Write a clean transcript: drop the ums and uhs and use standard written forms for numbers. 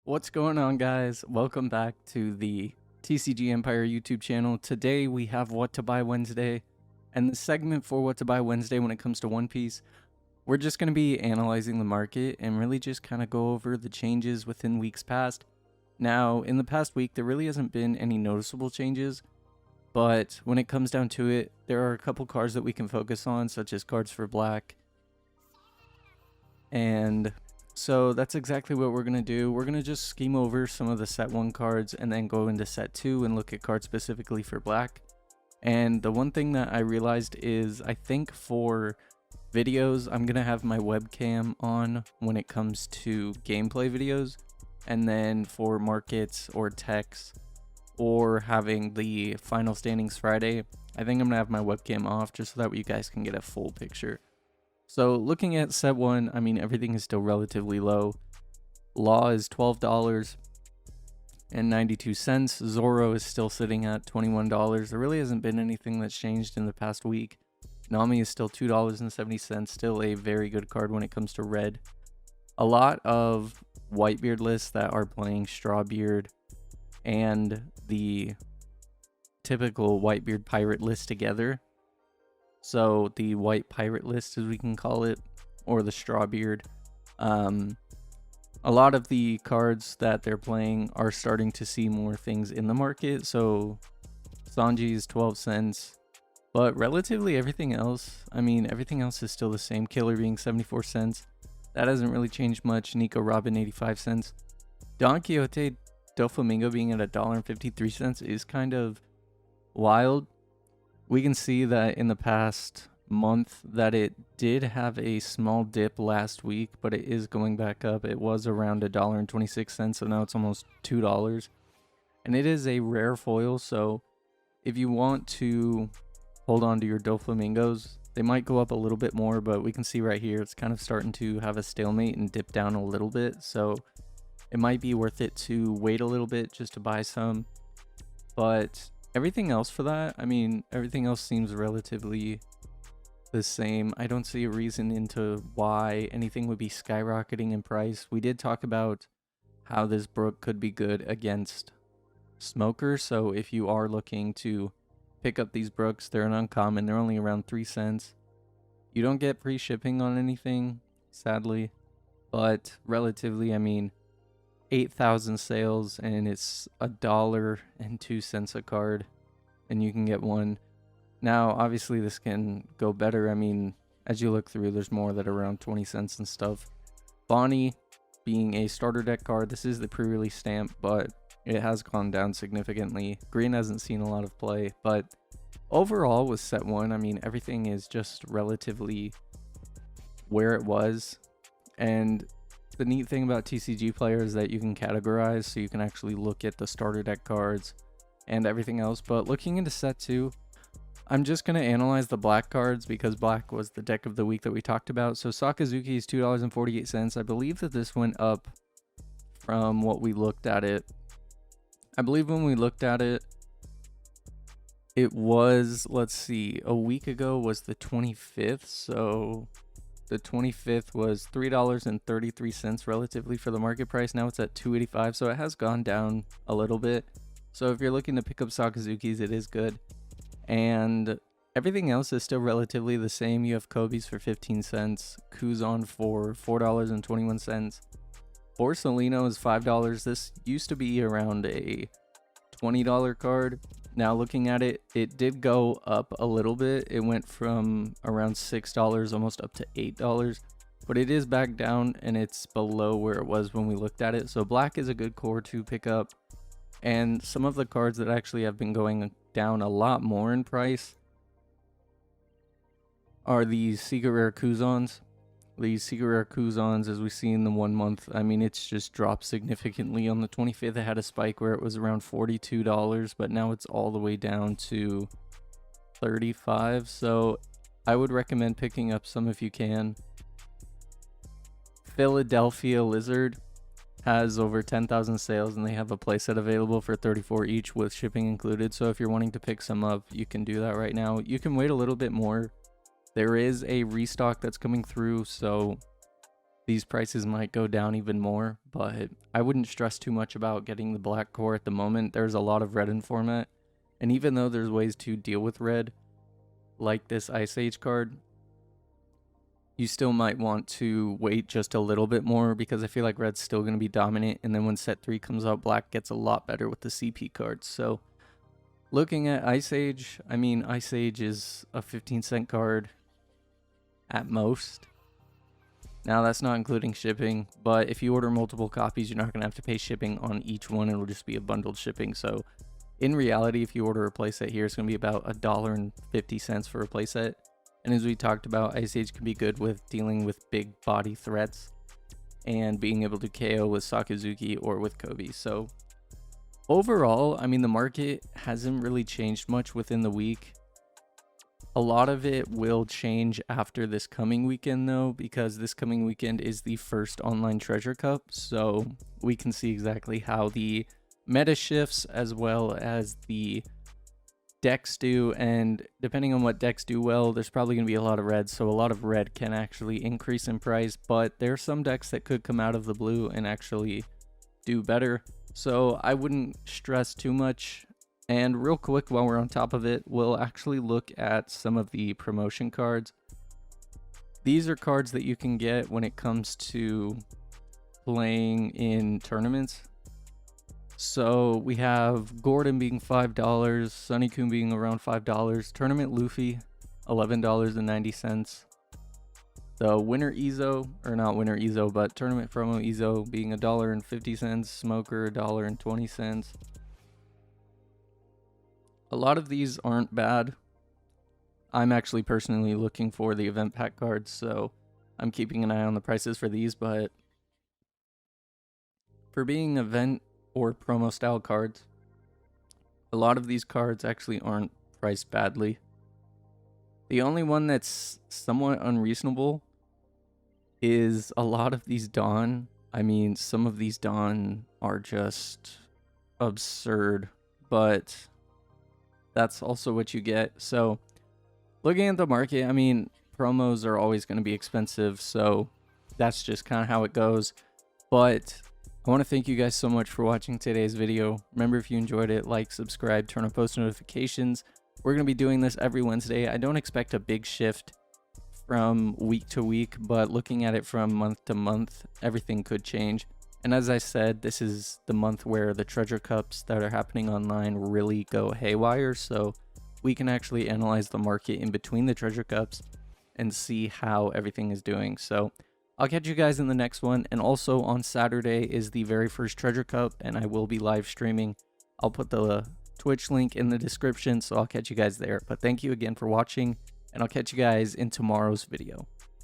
What's going on, guys? Welcome back to the TCG Empire YouTube channel. Today we have What to Buy Wednesday, and the segment for What to Buy Wednesday when it comes to One Piece, we're just going to be analyzing the market and really just kind of go over the changes within weeks past. Now, in the past week, there really hasn't been any noticeable changes, but when it comes down to it, there are a couple cards that we can focus on, such as cards for black. And so that's exactly what we're going to do. We're going to just scheme over some of the set 1 cards and then go into set 2 and look at cards specifically for black. And the one thing that I realized is I think for videos, I'm going to have my webcam on when it comes to gameplay videos. And then for markets or techs or having the final standings Friday, I think I'm going to have my webcam off just so that you guys can get a full picture. So looking at set 1, I mean, everything is still relatively low. Law is $12.92. Zoro is still sitting at $21. There really hasn't been anything that's changed in the past week. Nami is still $2.70, still a very good card when it comes to red. A lot of Whitebeard lists that are playing Strawbeard and the typical Whitebeard pirate list together. So the white pirate list, as we can call it, or the Strawbeard. A lot of the cards that they're playing are starting to see more things in the market. So Sanji is 12 cents, but relatively everything else, I mean, everything else is still the same. Killer being 74 cents. That hasn't really changed much. Nico Robin 85 cents. Don Quixote Doflamingo being at $1.53 is kind of wild. We can see that in the past month that it did have a small dip last week, but it is going back up. It was around $1.26, so now it's almost $2. And it is a rare foil, so if you want to hold on to your Doflamingos, they might go up a little bit more, but we can see right here it's kind of starting to have a stalemate and dip down a little bit, so it might be worth it to wait a little bit just to buy some. But everything else for that, I mean, everything else seems relatively the same. I don't see a reason into why anything would be skyrocketing in price. We did talk about how this brook could be good against Smoker, so if you are looking to pick up these brooks, they're an uncommon. They're only around 3 cents. You don't get free shipping on anything, sadly, but relatively, I mean, 8,000 sales and it's $1.02 a card, and you can get one. Now obviously this can go better. I mean, as you look through, there's more that are around 20 cents and stuff. Bonnie being a starter deck card, this is the pre-release stamp, but it has gone down significantly. Green hasn't seen a lot of play, but overall with set 1, I mean, everything is just relatively where it was. And the neat thing about TCG players is that you can categorize, so you can actually look at the starter deck cards and everything else. But looking into set 2, I'm just going to analyze the black cards because black was the deck of the week that we talked about. So Sakazuki is $2.48. I believe that this went up from what we looked at it. I believe when we looked at it, it was, let's see, a week ago was the 25th. So the 25th was $3.33 relatively for the market price. Now it's at $2.85, so it has gone down a little bit. So if you're looking to pick up Sakazukis, it is good. And everything else is still relatively the same. You have Kobe's for 15 cents, Kuzan for $4.21. Borsalino is $5. This used to be around a $20 card. Now looking at it, it did go up a little bit. It went from around $6 almost up to $8, but it is back down and it's below where it was when we looked at it. So black is a good core to pick up. And some of the cards that actually have been going down a lot more in price are these Secret Rare Kuzans. These Secret Rare Kuzans, as we see in the 1 month, I mean, it's just dropped significantly. On the 25th, it had a spike where it was around $42, but now it's all the way down to $35. So I would recommend picking up some if you can. Philadelphia Lizard has over 10,000 sales, and they have a playset available for $34 each with shipping included. So if you're wanting to pick some up, you can do that right now. You can wait a little bit more. There is a restock that's coming through, so these prices might go down even more, but I wouldn't stress too much about getting the black core at the moment. There's a lot of red in format, and even though there's ways to deal with red, like this Ice Age card, you still might want to wait just a little bit more because I feel like red's still going to be dominant, and then when set 3 comes out, black gets a lot better with the CP cards. So looking at Ice Age, I mean, Ice Age is a 15-cent card at most. Now, that's not including shipping, but if you order multiple copies, you're not going to have to pay shipping on each one. It'll just be a bundled shipping. So in reality, if you order a playset here, it's going to be about $1.50 for a playset. And as we talked about, Ice Age can be good with dealing with big body threats and being able to KO with Sakazuki or with Kobe. So overall, I mean, the market hasn't really changed much within the week. A lot of it will change after this coming weekend, though, because this coming weekend is the first online Treasure Cup. So we can see exactly how the meta shifts as well as the decks do, and depending on what decks do well, there's probably going to be a lot of red, so a lot of red can actually increase in price, but there are some decks that could come out of the blue and actually do better, so I wouldn't stress too much. And real quick, while we're on top of it, we'll actually look at some of the promotion cards. These are cards that you can get when it comes to playing in tournaments. So we have Gordon being $5, Sunnykun being around $5, Tournament Luffy $11.90, the Winter Ezo, or not Winter Ezo, but Tournament Promo Ezo being $1.50, Smoker $1.20. A lot of these aren't bad. I'm actually personally looking for the event pack cards, so I'm keeping an eye on the prices for these, but for being event or promo style cards, a lot of these cards actually aren't priced badly. The only one that's somewhat unreasonable is a lot of these Dawn. I mean, some of these Dawn are just absurd, but that's also what you get. So looking at the market, I mean, promos are always going to be expensive, so that's just kind of how it goes. But I want to thank you guys so much for watching today's video. Remember, if you enjoyed it, like, subscribe, turn on post notifications. We're going to be doing this every Wednesday. I don't expect a big shift from week to week, but looking at it from month to month, everything could change. And as I said, this is the month where the treasure cups that are happening online really go haywire. So we can actually analyze the market in between the treasure cups and see how everything is doing. So I'll catch you guys in the next one. And also on Saturday is the very first Treasure Cup, and I will be live streaming. I'll put the Twitch link in the description, so I'll catch you guys there. But thank you again for watching, and I'll catch you guys in tomorrow's video.